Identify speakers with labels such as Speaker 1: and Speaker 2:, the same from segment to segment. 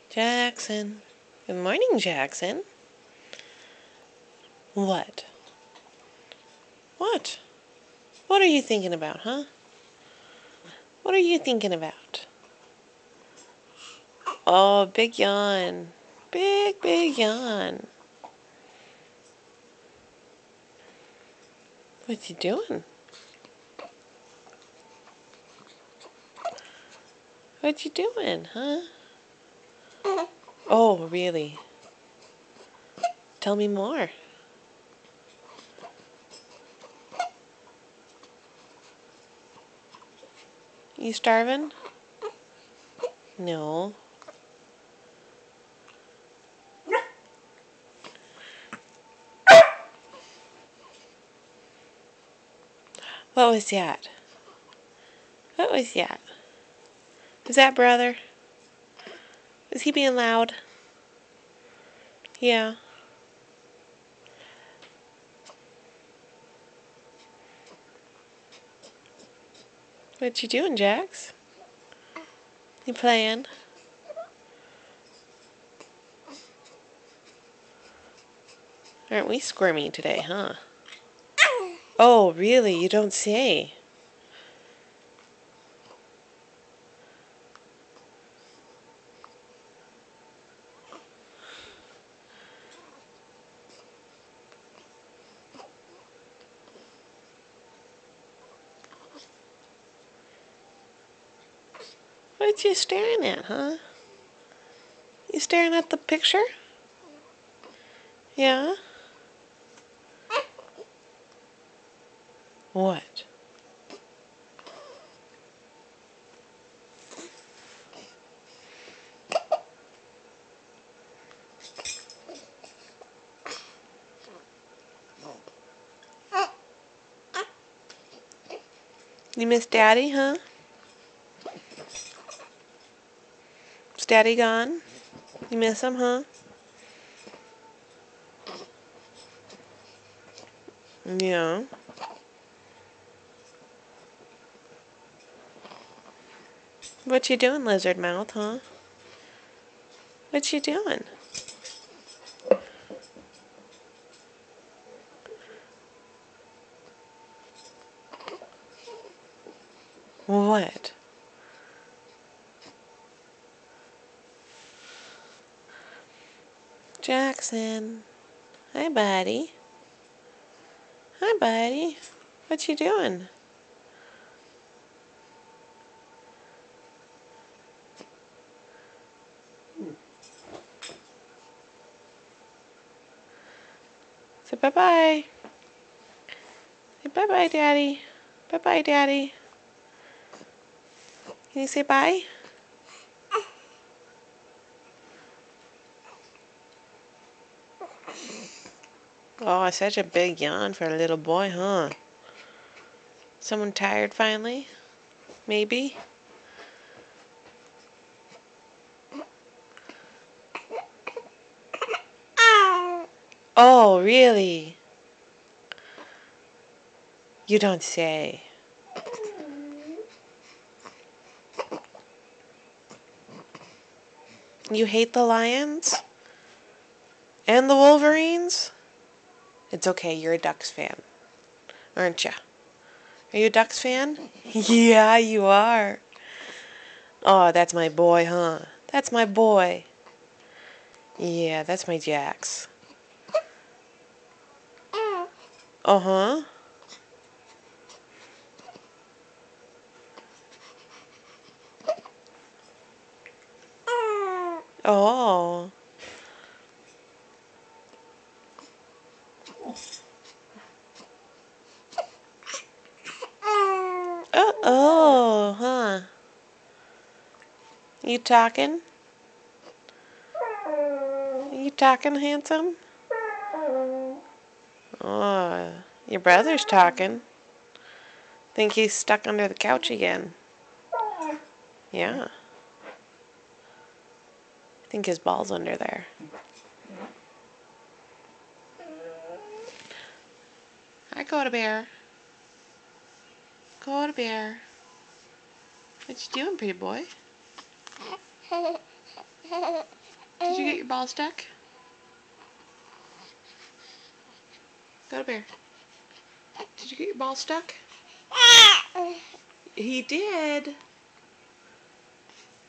Speaker 1: Jackson. Good morning, Jackson. What? What? What are you thinking about, huh? What are you thinking about? Oh, big yawn. Big yawn. What you doing? What you doing, huh? Oh, really? Tell me more. You starving? No. What was that? What was that? Was that brother? Was he being loud? Yeah. What you doing, Jax? You playing? Aren't we squirmy today, huh? Oh, really? You don't say. What you staring at, huh? You staring at the picture? Yeah? What? You miss Daddy, huh? Is Daddy gone? You miss him, huh? Yeah. What you doing, lizard mouth, huh? What you doing? What? Jackson. Hi, buddy. Hi, buddy. What you doing? Say bye-bye. Say bye-bye, Daddy. Bye-bye, Daddy. Can you say bye? Oh, such a big yawn for a little boy, huh? Someone tired finally? Maybe? Oh, really? You don't say. You hate the Lions? And the Wolverines? It's okay, you're a Ducks fan, aren't ya? Are you a Ducks fan? Yeah, you are. Oh, that's my boy, huh? That's my boy. Yeah, that's my Jax. Uh-huh. Oh. Uh-oh, huh? You talking? You talking, handsome? Oh, your brother's talking. Think he's stuck under the couch again. Yeah. I think his ball's under there. Hi, Coda Bear. Coda Bear. What you doing, pretty boy? Did you get your ball stuck? Go bear. Did you get your ball stuck? He did.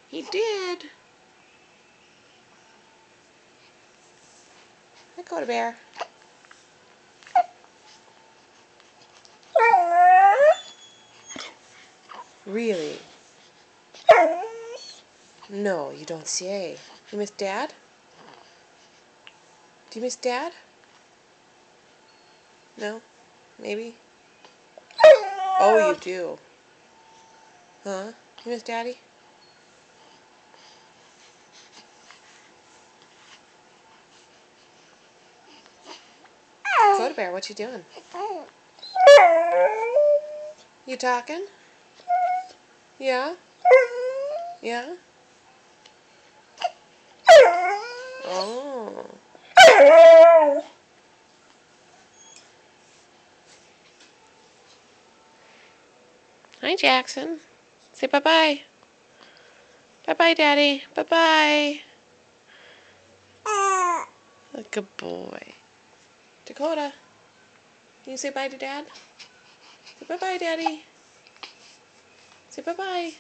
Speaker 1: He did. Go to bear. Really? No, you don't say. You miss Dad? Do you miss Dad? No? Maybe? Oh, you do. Huh? You miss Daddy? Go to bear, what you doing? You talking? Yeah? Yeah? Oh. Hi, Jackson. Say bye-bye. Bye-bye, Daddy. Bye-bye. Good boy. Dakota, can you say bye to Dad? Say bye-bye, Daddy. Say bye-bye.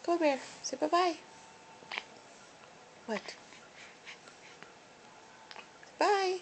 Speaker 1: Go, Bear. Say bye-bye. What? Bye.